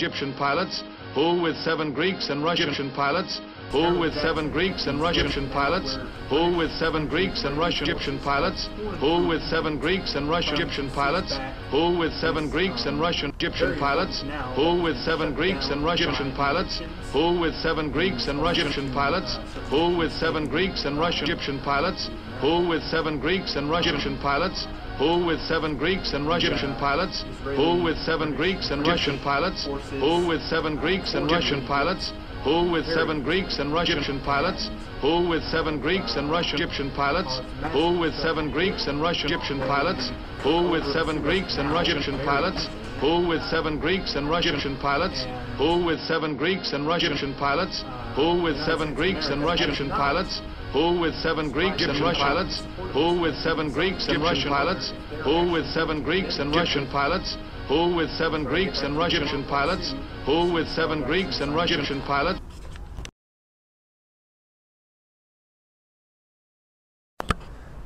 Egyptian pilots, who with 7 Greeks and Russian pilots, who with 7 Greeks and Russian pilots, who with 7 Greeks and Russian Egyptian pilots, who with 7 Greeks and Russian Egyptian pilots, who with 7 Greeks and Russian Egyptian pilots, who with 7 Greeks and Russian pilots, who with 7 Greeks and Russian pilots, who with 7 Greeks and Russian Egyptian pilots, who with 7 Greeks and Russian pilots, who with 7 Greeks and Russian pilots, who with 7 Greeks and Russian pilots, who with 7 Greeks and Russian pilots, who with 7 Greeks and Russian pilots, who with 7 Greeks and Russian Egyptian pilots, who with 7 Greeks and Russian Egyptian pilots, who with 7 Greeks and Russian pilots, who with 7 Greeks and Russian pilots, who with 7 Greeks and Russian pilots, who with 7 Greeks and Russian pilots, who with 7 Greeks and Russian pilots, who with 7 Greeks and Russian pilots, who with 7 Greeks and Russian pilots, who with 7 Greeks and Russian pilots, who with 7 Greeks and Russian pilots.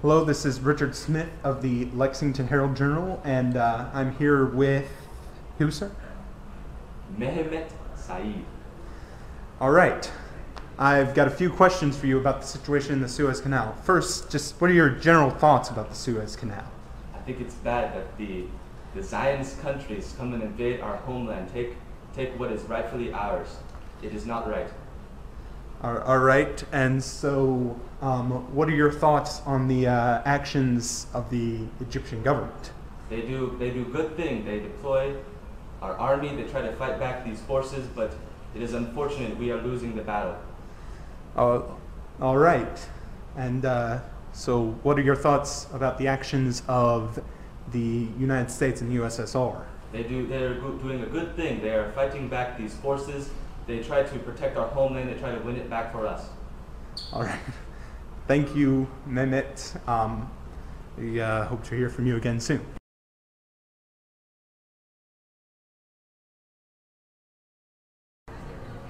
Hello, this is Richard Smith of the Lexington Herald-Journal, and I'm here with who, sir? Mehmet Said. All right. I've got a few questions for you about the situation in the Suez Canal. First, just what are your general thoughts about the Suez Canal? I think it's bad that the Zionist countries come and invade our homeland, take what is rightfully ours. It is not right. All right, and so what are your thoughts on the actions of the Egyptian government? They do good things. They deploy our army. They try to fight back these forces, but it is unfortunate we are losing the battle. All right, and so what are your thoughts about the actions of the United States and the USSR? They're doing a good thing. They are fighting back these forces. They try to protect our homeland. They try to win it back for us. All right. Thank you, Mehmet. We hope to hear from you again soon.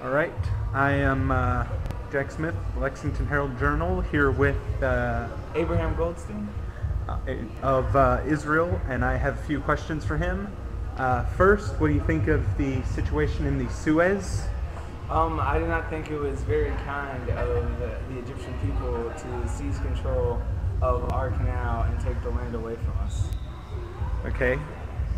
All right. I am Jack Smith, Lexington Herald-Journal, here with Abraham Goldstein of Israel, and I have a few questions for him. First, what do you think of the situation in the Suez? I do not think it was very kind of the Egyptian people to seize control of our canal and take the land away from us. Okay.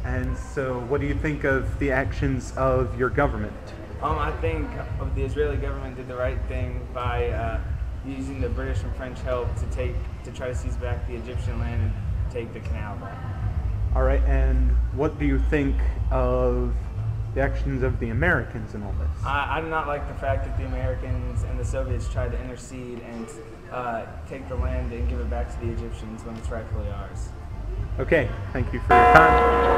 And so what do you think of the actions of your government? I think the Israeli government did the right thing by using the British and French help to try to seize back the Egyptian land and take the canal back. All right, and what do you think of the actions of the Americans in all this? I do not like the fact that the Americans and the Soviets tried to intercede and take the land and give it back to the Egyptians when it's rightfully ours. Okay, thank you for your time.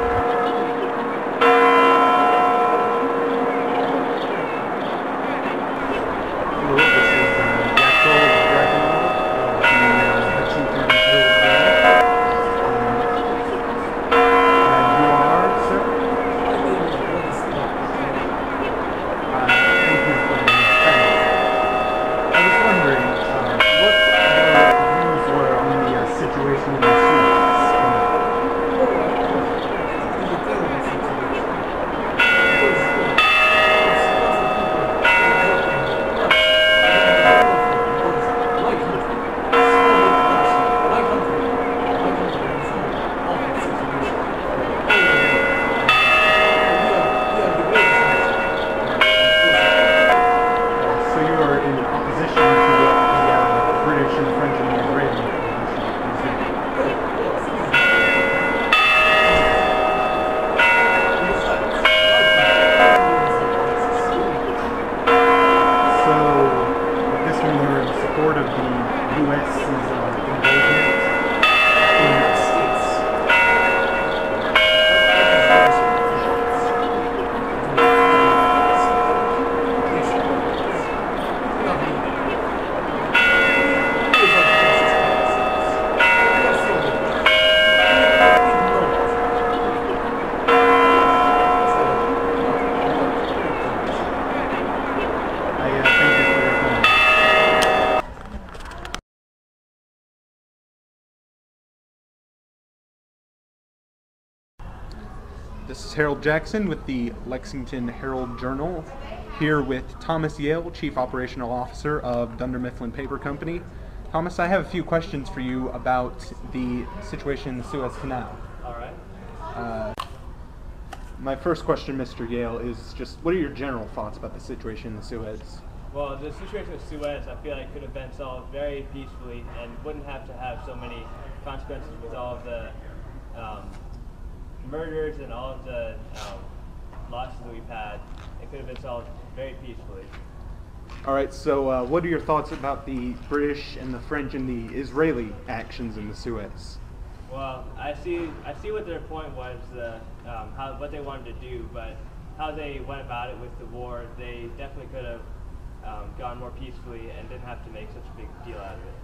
is Harold Jackson with the Lexington Herald-Journal, here with Thomas Yale, Chief Operational Officer of Dunder Mifflin Paper Company. Thomas, I have a few questions for you about the situation in the Suez Canal. All right. My first question, Mr. Yale, is just what are your general thoughts about the situation in the Suez? Well, the situation with Suez, I feel like could have been solved very peacefully and wouldn't have to have so many consequences with all of the murders and all of the losses that we've had. It could have been solved very peacefully. All right, so what are your thoughts about the British and the French and the Israeli actions in the Suez? Well, I see what their point was, what they wanted to do, but how they went about it with the war, they definitely could have gone more peacefully and didn't have to make such a big deal out of it.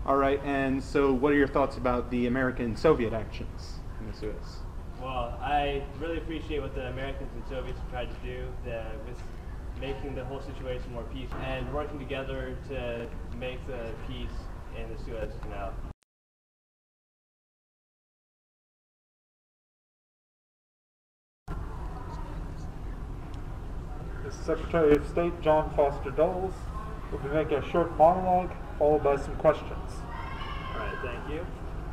All right, and so what are your thoughts about the American-Soviet actions in the Suez? Well, I really appreciate what the Americans and Soviets have tried to do with making the whole situation more peaceful and working together to make the peace in the Suez Canal. The Secretary of State, John Foster Dulles, will be making a short monologue followed by some questions. All right, thank you.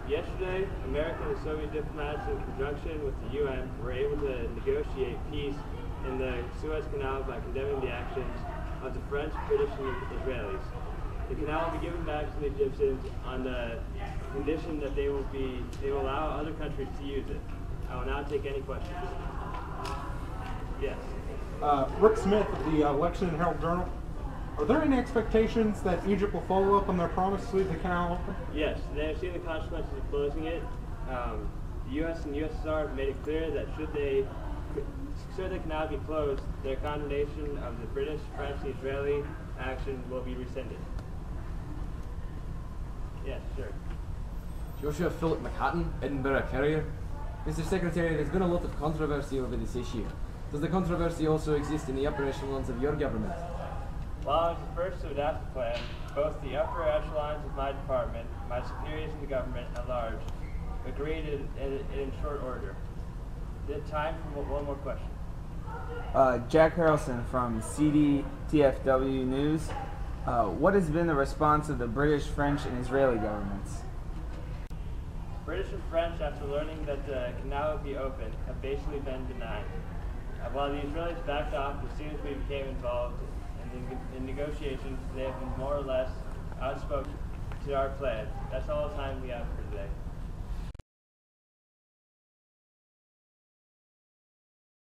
Yesterday, American and Soviet diplomats in conjunction with the UN were able to negotiate peace in the Suez Canal by condemning the actions of the French, British, and Israelis. The canal will be given back to the Egyptians on the condition that they will allow other countries to use it. I will now take any questions. Yes. Rick Smith of the Lexington Herald-Journal. Are there any expectations that Egypt will follow up on their promise to leave the canal open? Yes, they have seen the consequences of closing it. The U.S. and USSR have made it clear that should the canal be closed, their condemnation of the British, French, and Israeli action will be rescinded. Yes, sure. Joshua Philip McHatton, Edinburgh Courier. Mr. Secretary, there's been a lot of controversy over this issue. Does the controversy also exist in the upper echelons of your government? While I was the first to adapt the plan, both the upper echelons of my department, my superiors in the government at large, agreed in short order. Is it time for one more question? Jack Harrelson from CDTFW News. What has been the response of the British, French, and Israeli governments? British and French, after learning that the canal would be open, have basically been denied. While the Israelis backed off as soon as we became involved in negotiations, they have been more or less outspoken to our plan. That's all the time